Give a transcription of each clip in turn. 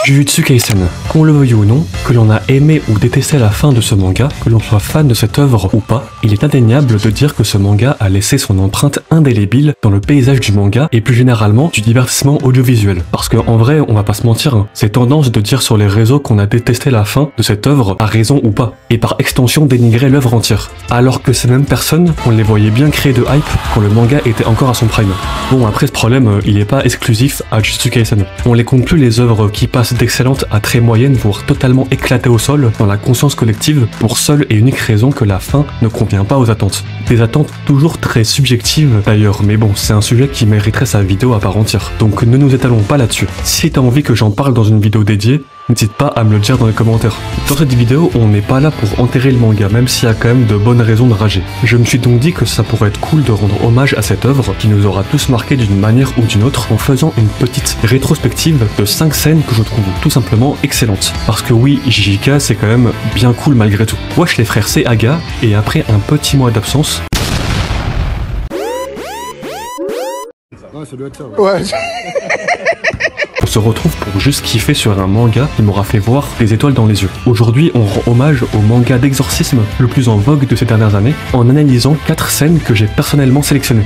Jujutsu Kaisen. Qu'on le veuille ou non, que l'on a aimé ou détesté la fin de ce manga, que l'on soit fan de cette œuvre ou pas, il est indéniable de dire que ce manga a laissé son empreinte indélébile dans le paysage du manga et plus généralement du divertissement audiovisuel. Parce que en vrai, on va pas se mentir, c'est tendance de dire sur les réseaux qu'on a détesté la fin de cette œuvre à raison ou pas, et par extension dénigrer l'œuvre entière. Alors que ces mêmes personnes, on les voyait bien créer de hype quand le manga était encore à son prime. Bon, après ce problème, il est pas exclusif à Jujutsu Kaisen. On les compte plus les œuvres qui passent d'excellentes à très moyennes, voire totalement éclatées au sol dans la conscience collective, pour seule et unique raison que la fin ne convient pas aux attentes. Des attentes toujours très subjectives d'ailleurs, mais bon, c'est un sujet qui mériterait sa vidéo à part entière. Donc ne nous étalons pas là-dessus. Si t'as envie que j'en parle dans une vidéo dédiée, n'hésite pas à me le dire dans les commentaires. Dans cette vidéo, on n'est pas là pour enterrer le manga, même s'il y a quand même de bonnes raisons de rager. Je me suis donc dit que ça pourrait être cool de rendre hommage à cette œuvre qui nous aura tous marqué d'une manière ou d'une autre en faisant une petite rétrospective de 5 scènes que je trouve tout simplement excellentes. Parce que oui, JJK c'est quand même bien cool malgré tout. Wesh les frères, c'est Aga, et après un petit mois d'absence... Ouais, ça doit être ça. Ouais. On se retrouve pour juste kiffer sur un manga qui m'aura fait voir des étoiles dans les yeux. Aujourd'hui, on rend hommage au manga d'exorcisme le plus en vogue de ces dernières années en analysant 4 scènes que j'ai personnellement sélectionnées.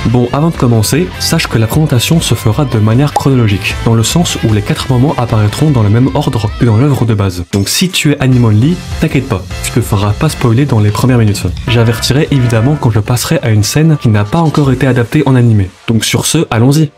Bon, avant de commencer, sache que la présentation se fera de manière chronologique, dans le sens où les 4 moments apparaîtront dans le même ordre que dans l'œuvre de base. Donc si tu es anime only, t'inquiète pas, tu te feras pas spoiler dans les premières minutes. J'avertirai évidemment quand je passerai à une scène qui n'a pas encore été adaptée en animé. Donc sur ce, allons-y.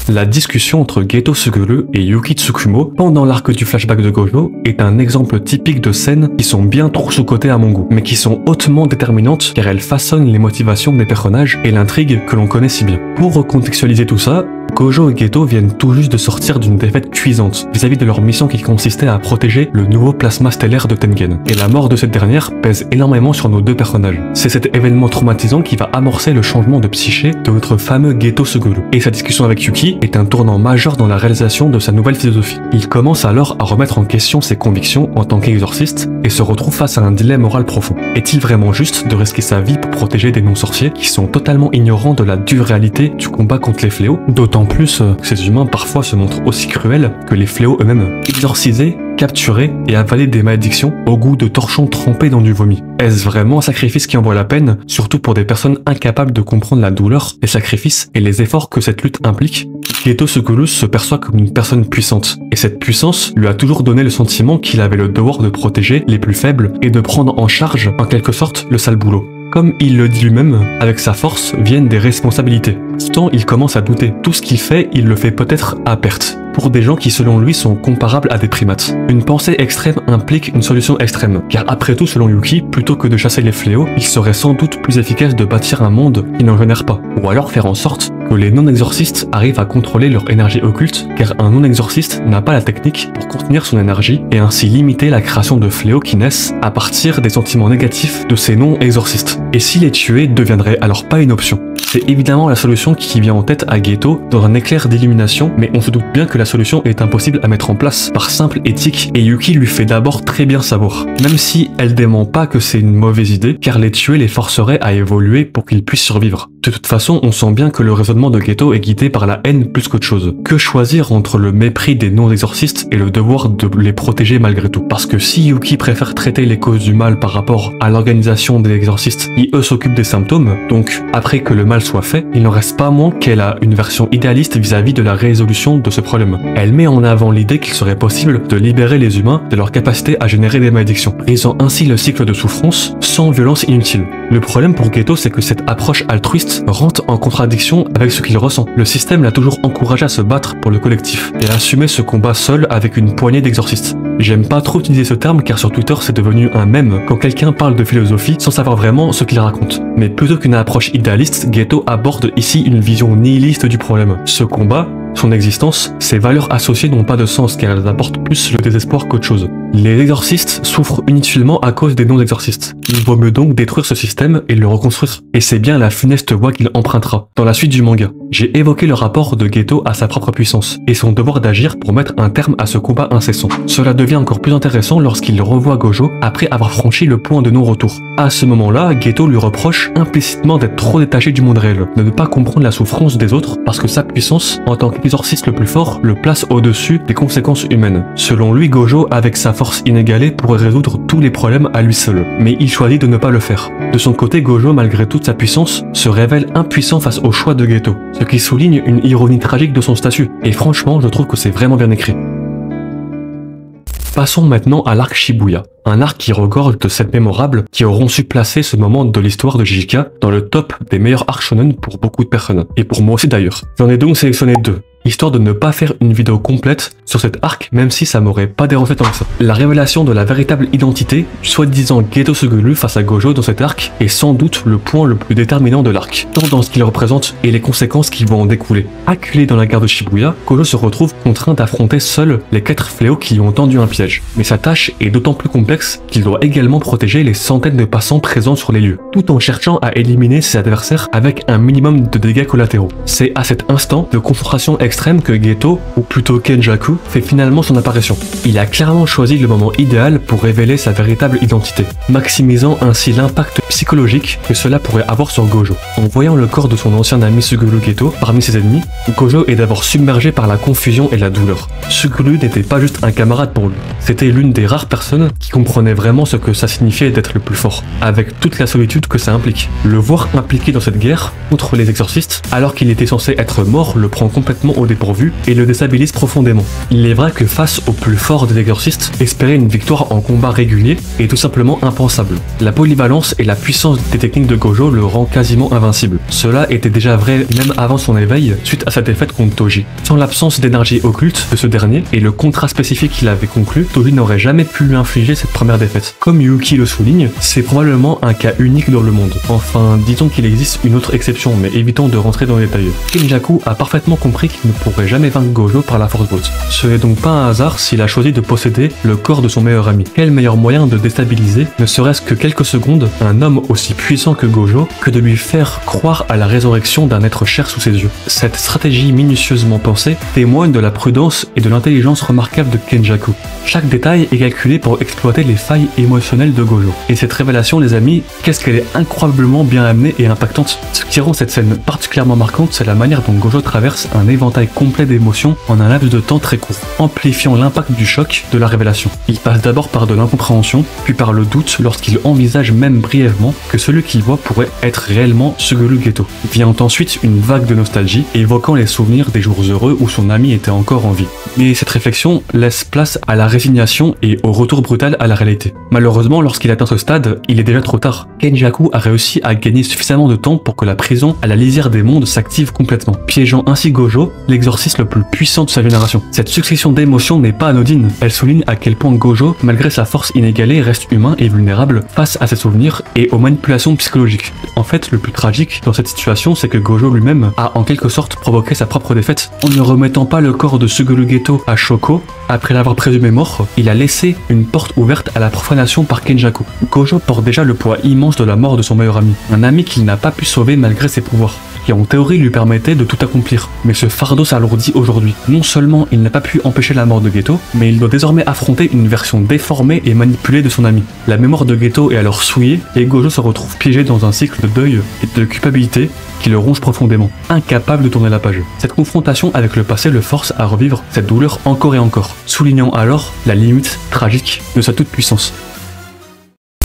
La discussion entre Geto Suguru et Yuki Tsukumo pendant l'arc du flashback de Gojo est un exemple typique de scènes qui sont bien trop sous-cotées à mon goût, mais qui sont hautement déterminantes car elles façonnent les motivations des personnages et l'intrigue que l'on connaît si bien. Pour recontextualiser tout ça, Gojo et Geto viennent tout juste de sortir d'une défaite cuisante vis-à-vis de leur mission qui consistait à protéger le nouveau plasma stellaire de Tengen. Et la mort de cette dernière pèse énormément sur nos deux personnages. C'est cet événement traumatisant qui va amorcer le changement de psyché de notre fameux Geto Suguru. Et sa discussion avec Yuki est un tournant majeur dans la réalisation de sa nouvelle philosophie. Il commence alors à remettre en question ses convictions en tant qu'exorciste et se retrouve face à un dilemme moral profond. Est-il vraiment juste de risquer sa vie pour protéger des non-sorciers qui sont totalement ignorants de la dure réalité du combat contre les fléaux, d'autant plus que ces humains parfois se montrent aussi cruels que les fléaux eux-mêmes. Exorcisés, capturer et avaler des malédictions au goût de torchons trempés dans du vomi. Est-ce vraiment un sacrifice qui en vaut la peine, surtout pour des personnes incapables de comprendre la douleur, les sacrifices et les efforts que cette lutte implique? Geto Suguru se perçoit comme une personne puissante, et cette puissance lui a toujours donné le sentiment qu'il avait le devoir de protéger les plus faibles et de prendre en charge, en quelque sorte, le sale boulot. Comme il le dit lui-même, avec sa force viennent des responsabilités. Pourtant, il commence à douter. Tout ce qu'il fait, il le fait peut-être à perte. Pour des gens qui selon lui sont comparables à des primates. Une pensée extrême implique une solution extrême, car après tout selon Yuki, plutôt que de chasser les fléaux, il serait sans doute plus efficace de bâtir un monde qui n'en génère pas, ou alors faire en sorte que les non-exorcistes arrivent à contrôler leur énergie occulte, car un non-exorciste n'a pas la technique pour contenir son énergie et ainsi limiter la création de fléaux qui naissent à partir des sentiments négatifs de ces non-exorcistes. Et si les tuer deviendrait alors pas une option? C'est évidemment la solution qui vient en tête à Geto dans un éclair d'illumination, mais on se doute bien que la solution est impossible à mettre en place par simple éthique et Yuki lui fait d'abord très bien savoir. Même si elle dément pas que c'est une mauvaise idée, car les tuer les forcerait à évoluer pour qu'ils puissent survivre. De toute façon, on sent bien que le raisonnement de Geto est guidé par la haine plus qu'autre chose. Que choisir entre le mépris des non-exorcistes et le devoir de les protéger malgré tout? Parce que si Yuki préfère traiter les causes du mal par rapport à l'organisation des exorcistes qui eux s'occupent des symptômes, donc après que le mal soit fait, il n'en reste pas moins qu'elle a une version idéaliste vis-à-vis de la résolution de ce problème. Elle met en avant l'idée qu'il serait possible de libérer les humains de leur capacité à générer des malédictions, brisant ainsi le cycle de souffrance sans violence inutile. Le problème pour Geto, c'est que cette approche altruiste rentre en contradiction avec ce qu'il ressent. Le système l'a toujours encouragé à se battre pour le collectif et à assumer ce combat seul avec une poignée d'exorcistes. J'aime pas trop utiliser ce terme car sur Twitter c'est devenu un mème quand quelqu'un parle de philosophie sans savoir vraiment ce qu'il raconte. Mais plutôt qu'une approche idéaliste, Geto aborde ici une vision nihiliste du problème. Ce combat, son existence, ses valeurs associées n'ont pas de sens car elles apportent plus le désespoir qu'autre chose. Les exorcistes souffrent inutilement à cause des non-exorcistes. Il vaut mieux donc détruire ce système et le reconstruire. Et c'est bien la funeste voie qu'il empruntera dans la suite du manga. J'ai évoqué le rapport de Geto à sa propre puissance et son devoir d'agir pour mettre un terme à ce combat incessant. Cela devient encore plus intéressant lorsqu'il revoit Gojo après avoir franchi le point de non-retour. À ce moment-là, Geto lui reproche implicitement d'être trop détaché du monde réel, de ne pas comprendre la souffrance des autres parce que sa puissance, en tant qu'exorciste le plus fort, le place au-dessus des conséquences humaines. Selon lui, Gojo, avec sa force inégalée, pourrait résoudre tous les problèmes à lui seul. Mais il choisit de ne pas le faire. De son côté, Gojo, malgré toute sa puissance, se révèle impuissant face au choix de Geto, ce qui souligne une ironie tragique de son statut. Et franchement, je trouve que c'est vraiment bien écrit. Passons maintenant à l'arc Shibuya, un arc qui regorge de scènes mémorables qui auront su placer ce moment de l'histoire de JJK dans le top des meilleurs arcs shonen pour beaucoup de personnes, et pour moi aussi d'ailleurs. J'en ai donc sélectionné 2, histoire de ne pas faire une vidéo complète sur cet arc, même si ça m'aurait pas dérangé tant que ça. La révélation de la véritable identité du soi-disant Geto Suguru face à Gojo dans cet arc est sans doute le point le plus déterminant de l'arc, tant dans ce qu'il représente et les conséquences qui vont en découler. Acculé dans la gare de Shibuya, Gojo se retrouve contraint d'affronter seul les 4 fléaux qui lui ont tendu un piège. Mais sa tâche est d'autant plus complexe qu'il doit également protéger les centaines de passants présents sur les lieux, tout en cherchant à éliminer ses adversaires avec un minimum de dégâts collatéraux. C'est à cet instant de confrontation extrême que Geto, ou plutôt Kenjaku, fait finalement son apparition. Il a clairement choisi le moment idéal pour révéler sa véritable identité, maximisant ainsi l'impact psychologique que cela pourrait avoir sur Gojo. En voyant le corps de son ancien ami Suguru Geto parmi ses ennemis, Gojo est d'abord submergé par la confusion et la douleur. Suguru n'était pas juste un camarade pour lui, c'était l'une des rares personnes qui comprenait vraiment ce que ça signifiait d'être le plus fort, avec toute la solitude que ça implique. Le voir impliqué dans cette guerre contre les exorcistes, alors qu'il était censé être mort, le prend complètement au dépourvu et le déstabilise profondément. Il est vrai que face au plus fort des exorcistes, espérer une victoire en combat régulier est tout simplement impensable. La polyvalence et la puissance des techniques de Gojo le rend quasiment invincible. Cela était déjà vrai même avant son éveil suite à sa défaite contre Toji. Sans l'absence d'énergie occulte de ce dernier et le contrat spécifique qu'il avait conclu, Toji n'aurait jamais pu lui infliger cette première défaite. Comme Yuki le souligne, c'est probablement un cas unique dans le monde. Enfin, disons qu'il existe une autre exception, mais évitons de rentrer dans les détails. Kenjaku a parfaitement compris qu'il ne pourrait jamais vaincre Gojo par la force brute. Ce n'est donc pas un hasard s'il a choisi de posséder le corps de son meilleur ami. Quel meilleur moyen de déstabiliser, ne serait-ce que quelques secondes, un homme aussi puissant que Gojo, que de lui faire croire à la résurrection d'un être cher sous ses yeux. Cette stratégie minutieusement pensée témoigne de la prudence et de l'intelligence remarquable de Kenjaku. Chaque détail est calculé pour exploiter les failles émotionnelles de Gojo. Et cette révélation, les amis, qu'est-ce qu'elle est incroyablement bien amenée et impactante. Ce qui rend cette scène particulièrement marquante, c'est la manière dont Gojo traverse un éventail complet d'émotions en un laps de temps très court, amplifiant l'impact du choc de la révélation. Il passe d'abord par de l'incompréhension, puis par le doute lorsqu'il envisage même brièvement que celui qu'il voit pourrait être réellement Suguru Geto. Vient ensuite une vague de nostalgie, évoquant les souvenirs des jours heureux où son ami était encore en vie. Mais cette réflexion laisse place à la résignation et au retour brutal à la réalité. Malheureusement, lorsqu'il atteint ce stade, il est déjà trop tard. Kenjaku a réussi à gagner suffisamment de temps pour que la prison à la lisière des mondes s'active complètement, piégeant ainsi Gojo, l'exorciste le plus puissant de sa génération. Cette succession d'émotions n'est pas anodine, elle souligne à quel point Gojo, malgré sa force inégalée, reste humain et vulnérable face à ses souvenirs et aux manipulations psychologiques. En fait, le plus tragique dans cette situation, c'est que Gojo lui-même a en quelque sorte provoqué sa propre défaite. En ne remettant pas le corps de Suguru Geto à Shoko, après l'avoir présumé mort, il a laissé une porte ouverte à la profanation par Kenjaku. Gojo porte déjà le poids immense de la mort de son meilleur ami, un ami qu'il n'a pas pu sauver malgré ses pouvoirs, qui en théorie lui permettait de tout accomplir. Mais ce fardeau s'alourdit aujourd'hui. Non seulement il n'a pas pu empêcher la mort de Geto, mais il doit désormais affronter une version déformée et manipulée de son ami. La mémoire de Geto est alors souillée et Gojo se retrouve piégé dans un cycle de deuil et de culpabilité qui le ronge profondément, incapable de tourner la page. Cette confrontation avec le passé le force à revivre cette douleur encore et encore, soulignant alors la limite tragique de sa toute-puissance.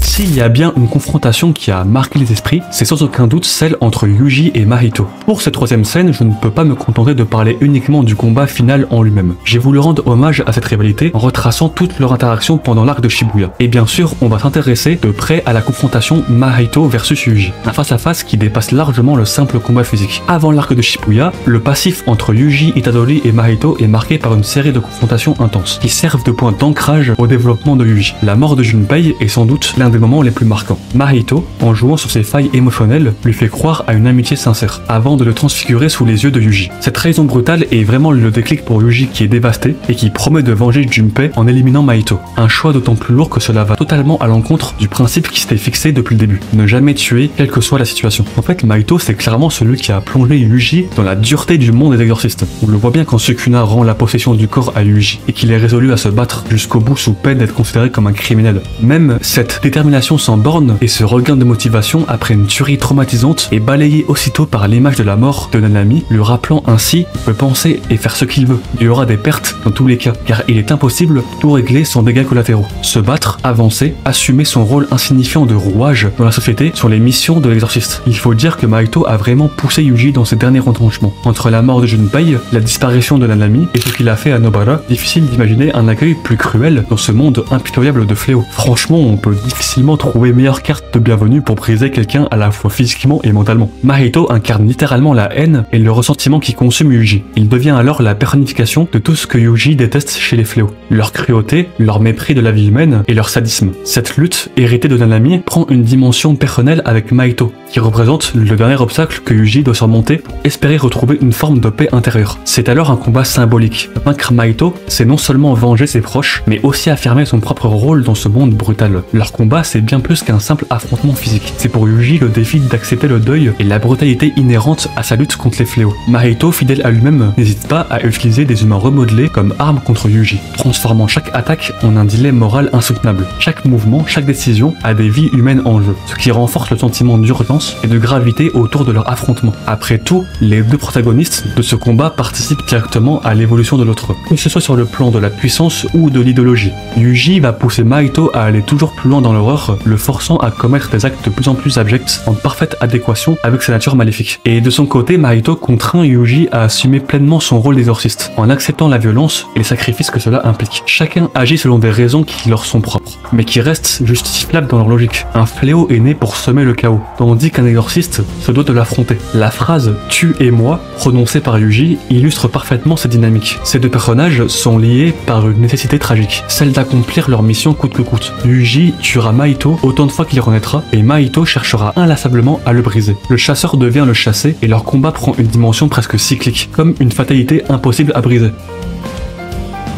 S'il y a bien une confrontation qui a marqué les esprits, c'est sans aucun doute celle entre Yuji et Mahito. Pour cette troisième scène, je ne peux pas me contenter de parler uniquement du combat final en lui-même. J'ai voulu rendre hommage à cette rivalité en retraçant toute leur interaction pendant l'arc de Shibuya. Et bien sûr, on va s'intéresser de près à la confrontation Mahito versus Yuji, un face-à-face qui dépasse largement le simple combat physique. Avant l'arc de Shibuya, le passif entre Yuji, Itadori et Mahito est marqué par une série de confrontations intenses, qui servent de point d'ancrage au développement de Yuji. La mort de Junpei est sans doute l'un des moments moments les plus marquants. Mahito, en jouant sur ses failles émotionnelles, lui fait croire à une amitié sincère, avant de le transfigurer sous les yeux de Yuji. Cette trahison brutale est vraiment le déclic pour Yuji qui est dévasté et qui promet de venger Junpei en éliminant Mahito. Un choix d'autant plus lourd que cela va totalement à l'encontre du principe qui s'était fixé depuis le début. Ne jamais tuer, quelle que soit la situation. En fait, Mahito, c'est clairement celui qui a plongé Yuji dans la dureté du monde des exorcistes. On le voit bien quand Sukuna rend la possession du corps à Yuji et qu'il est résolu à se battre jusqu'au bout sous peine d'être considéré comme un criminel. Même cette détermination sans borne et ce regain de motivation après une tuerie traumatisante est balayé aussitôt par l'image de la mort de Nanami, lui rappelant ainsi qu'il peut penser et faire ce qu'il veut. Il y aura des pertes dans tous les cas, car il est impossible de tout régler sans dégâts collatéraux. Se battre, avancer, assumer son rôle insignifiant de rouage dans la société sur les missions de l'exorciste. Il faut dire que Mahito a vraiment poussé Yuji dans ses derniers retranchements. Entre la mort de Junpei, la disparition de Nanami et ce qu'il a fait à Nobara, difficile d'imaginer un accueil plus cruel dans ce monde impitoyable de fléaux. Franchement, on peut difficilement trouver meilleure carte de bienvenue pour briser quelqu'un à la fois physiquement et mentalement. Mahito incarne littéralement la haine et le ressentiment qui consume Yuji. Il devient alors la personnification de tout ce que Yuji déteste chez les fléaux. Leur cruauté, leur mépris de la vie humaine et leur sadisme. Cette lutte, héritée de Nanami, prend une dimension personnelle avec Mahito, qui représente le dernier obstacle que Yuji doit surmonter pour espérer retrouver une forme de paix intérieure. C'est alors un combat symbolique. Vaincre Mahito, c'est non seulement venger ses proches, mais aussi affirmer son propre rôle dans ce monde brutal. Leur combat, c'est bien plus qu'un simple affrontement physique. C'est pour Yuji le défi d'accepter le deuil et la brutalité inhérente à sa lutte contre les fléaux. Mahito, fidèle à lui-même, n'hésite pas à utiliser des humains remodelés comme arme contre Yuji, transformant chaque attaque en un dilemme moral insoutenable. Chaque mouvement, chaque décision a des vies humaines en jeu, ce qui renforce le sentiment d'urgence et de gravité autour de leur affrontement. Après tout, les deux protagonistes de ce combat participent directement à l'évolution de l'autre, que ce soit sur le plan de la puissance ou de l'idéologie. Yuji va pousser Mahito à aller toujours plus loin dans l'horreur, le forçant à commettre des actes de plus en plus abjects en parfaite adéquation avec sa nature maléfique. Et de son côté, Mahito contraint Yuji à assumer pleinement son rôle d'exorciste, en acceptant la violence et les sacrifices que cela implique. Chacun agit selon des raisons qui leur sont propres, mais qui restent justifiables dans leur logique. Un fléau est né pour semer le chaos, tandis qu'un exorciste se doit de l'affronter. La phrase « tu et moi » prononcée par Yuji illustre parfaitement cette dynamique. Ces deux personnages sont liés par une nécessité tragique, celle d'accomplir leur mission coûte que coûte. Yuji tuera Mahito autant de fois qu'il renaîtra, et Mahito cherchera inlassablement à le briser. Le chasseur devient le chassé, et leur combat prend une dimension presque cyclique, comme une fatalité impossible à briser.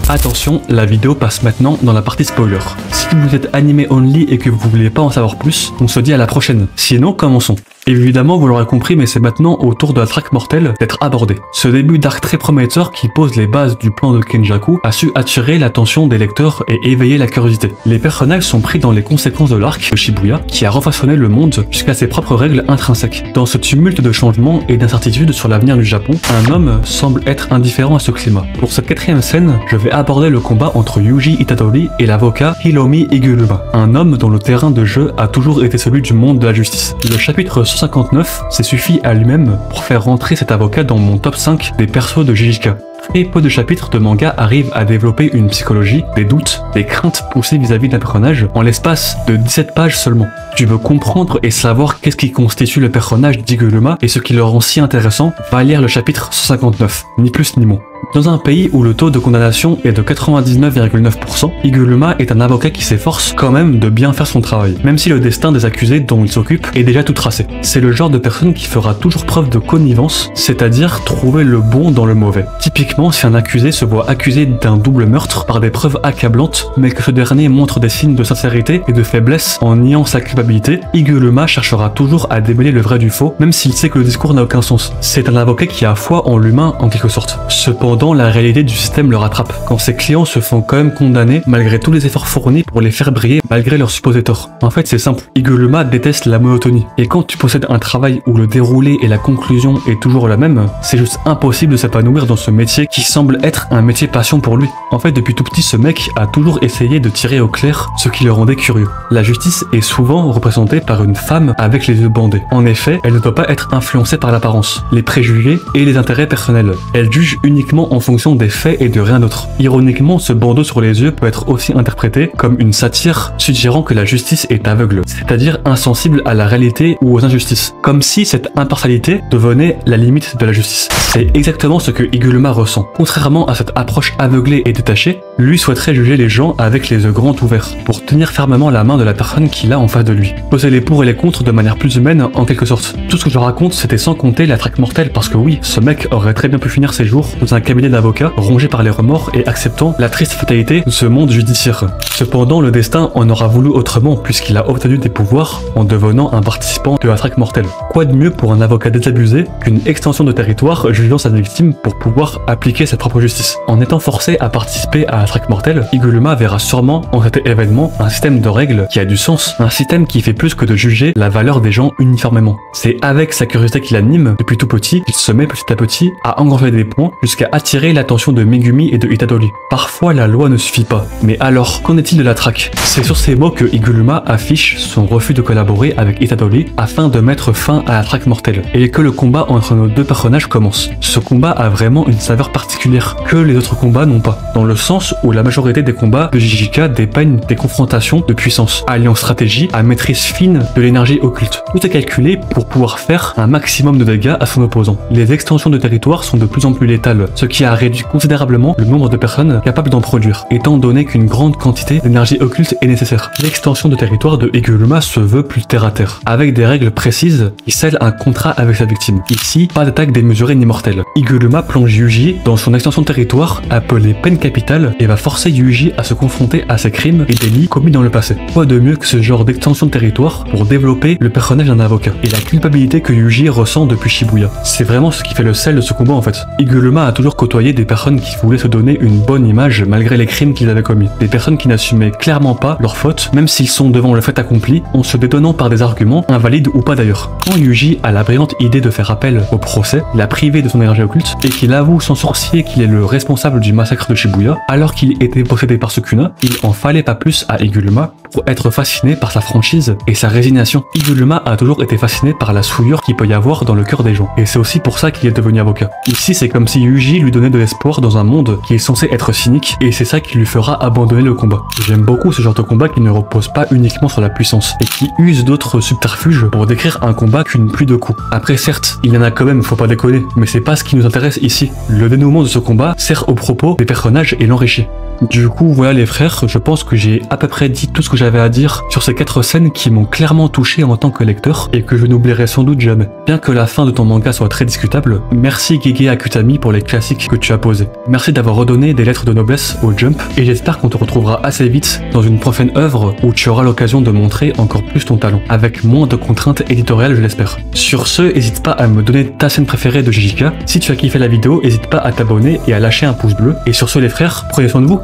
Attention, la vidéo passe maintenant dans la partie spoiler. Si vous êtes animé only et que vous voulez pas en savoir plus, on se dit à la prochaine. Sinon, commençons. Évidemment, vous l'aurez compris, mais c'est maintenant au tour de la traque mortelle d'être abordé. Ce début d'arc très prometteur qui pose les bases du plan de Kenjaku a su attirer l'attention des lecteurs et éveiller la curiosité. Les personnages sont pris dans les conséquences de l'arc de Shibuya qui a refaçonné le monde jusqu'à ses propres règles intrinsèques. Dans ce tumulte de changements et d'incertitudes sur l'avenir du Japon, un homme semble être indifférent à ce climat. Pour cette quatrième scène, je vais aborder le combat entre Yuji Itadori et l'avocat Hiromi Iguruma, un homme dont le terrain de jeu a toujours été celui du monde de la justice. Le chapitre 159 s'est suffi à lui-même pour faire rentrer cet avocat dans mon top 5 des persos de JJK. Très peu de chapitres de manga arrivent à développer une psychologie, des doutes, des craintes poussées vis-à-vis d'un personnage en l'espace de 17 pages seulement. Tu veux comprendre et savoir qu'est-ce qui constitue le personnage d'Iguruma et ce qui le rend si intéressant, va lire le chapitre 159, ni plus ni moins. Dans un pays où le taux de condamnation est de 99,9%, Iguruma est un avocat qui s'efforce quand même de bien faire son travail, même si le destin des accusés dont il s'occupe est déjà tout tracé. C'est le genre de personne qui fera toujours preuve de connivence, c'est-à-dire trouver le bon dans le mauvais. Typiquement, si un accusé se voit accusé d'un double meurtre par des preuves accablantes, mais que ce dernier montre des signes de sincérité et de faiblesse en niant sa culpabilité, Iguruma cherchera toujours à démêler le vrai du faux, même s'il sait que le discours n'a aucun sens. C'est un avocat qui a foi en l'humain en quelque sorte. Cependant, la réalité du système le rattrape, quand ses clients se font quand même condamner malgré tous les efforts fournis pour les faire briller malgré leur supposé tort. En fait, c'est simple, Iguruma déteste la monotonie, et quand tu possèdes un travail où le déroulé et la conclusion est toujours la même, c'est juste impossible de s'épanouir dans ce métier qui semble être un métier passion pour lui. En fait, depuis tout petit, ce mec a toujours essayé de tirer au clair ce qui le rendait curieux. La justice est souvent représentée par une femme avec les yeux bandés. En effet, elle ne doit pas être influencée par l'apparence, les préjugés et les intérêts personnels. Elle juge uniquement en fonction des faits et de rien d'autre. Ironiquement, ce bandeau sur les yeux peut être aussi interprété comme une satire suggérant que la justice est aveugle, c'est-à-dire insensible à la réalité ou aux injustices, comme si cette impartialité devenait la limite de la justice. C'est exactement ce que Higuluma ressent. Contrairement à cette approche aveuglée et détachée, lui souhaiterait juger les gens avec les yeux grands ouverts, pour tenir fermement la main de la personne qu'il a en face de lui. Poser les pour et les contre de manière plus humaine en quelque sorte. Tout ce que je raconte, c'était sans compter la traque mortelle, parce que oui, ce mec aurait très bien pu finir ses jours dans un cabinet d'avocats, rongé par les remords et acceptant la triste fatalité de ce monde judiciaire. Cependant, le destin en aura voulu autrement, puisqu'il a obtenu des pouvoirs en devenant un participant de la traque mortelle. Quoi de mieux pour un avocat désabusé qu'une extension de territoire jugeant sa victime pour pouvoir appliquer sa propre justice. En étant forcé à participer à la traque mortelle, Higuluma verra sûrement en cet événement un système de règles qui a du sens, un système qui fait plus que de juger la valeur des gens uniformément. C'est avec sa curiosité qui l'anime depuis tout petit qu'il se met petit à petit à engranger des points jusqu'à attirer l'attention de Megumi et de Itadori. Parfois la loi ne suffit pas, mais alors qu'en est-il de la traque? C'est sur ces mots que Higuluma affiche son refus de collaborer avec Itadori afin de mettre fin à la traque mortelle, et que le combat entre nos deux personnages commence. Ce combat a vraiment une saveur particulière que les autres combats n'ont pas, dans le sens où la majorité des combats de JJK dépeignent des confrontations de puissance, alliant stratégie à maîtrise fine de l'énergie occulte. Tout est calculé pour pouvoir faire un maximum de dégâts à son opposant. Les extensions de territoire sont de plus en plus létales, ce qui a réduit considérablement le nombre de personnes capables d'en produire, étant donné qu'une grande quantité d'énergie occulte est nécessaire. L'extension de territoire de Higuluma se veut plus terre à terre, avec des règles précises qui scellent un contrat avec sa victime. Ici, pas d'attaque démesurée ni mortelle. Higuluma plonge Yuji dans son extension de territoire appelée peine capitale et va forcer Yuji à se confronter à ses crimes et délits commis dans le passé. Quoi de mieux que ce genre d'extension de territoire pour développer le personnage d'un avocat et la culpabilité que Yuji ressent depuis Shibuya. C'est vraiment ce qui fait le sel de ce combat en fait. Higuluma a toujours côtoyé des personnes qui voulaient se donner une bonne image malgré les crimes qu'ils avaient commis. Des personnes qui n'assumaient clairement pas leurs fautes, même s'ils sont devant le fait accompli, en se dédonnant par des arguments, invalides ou pas d'ailleurs. Quand Yuji a la brillante idée de faire appel au procès, l'a privé de son énergie occulte, et qu'il avoue sans sourciller qu'il est le responsable du massacre de Shibuya, alors qu'il était possédé par Sukuna, il en fallait pas plus à Higuluma pour être fasciné par sa franchise et sa résignation. Higuluma a toujours été fasciné par la souillure qu'il peut y avoir dans le cœur des gens, et c'est aussi pour ça qu'il est devenu avocat. Ici, c'est comme si Yuji lui donnait de l'espoir dans un monde qui est censé être cynique, et c'est ça qui lui fera abandonner le combat. J'aime beaucoup ce genre de combat qui ne repose pas uniquement sur la puissance, et qui use d'autres subterfuges pour décrire un combat qu'une pluie de coups. Après certes, il y en a quand même, faut pas déconner, mais c'est pas ce qui nous intéresse ici. Le dénouement de ce combat sert au propos des personnages et l'enrichit. Du coup, voilà les frères, je pense que j'ai à peu près dit tout ce que j'avais à dire sur ces 4 scènes qui m'ont clairement touché en tant que lecteur et que je n'oublierai sans doute jamais. Bien que la fin de ton manga soit très discutable, merci Gege Akutami pour les classiques que tu as posés. Merci d'avoir redonné des lettres de noblesse au Jump et j'espère qu'on te retrouvera assez vite dans une prochaine œuvre où tu auras l'occasion de montrer encore plus ton talent, avec moins de contraintes éditoriales je l'espère. Sur ce, n'hésite pas à me donner ta scène préférée de JJK. Si tu as kiffé la vidéo, n'hésite pas à t'abonner et à lâcher un pouce bleu. Et sur ce les frères, prenez soin de vous.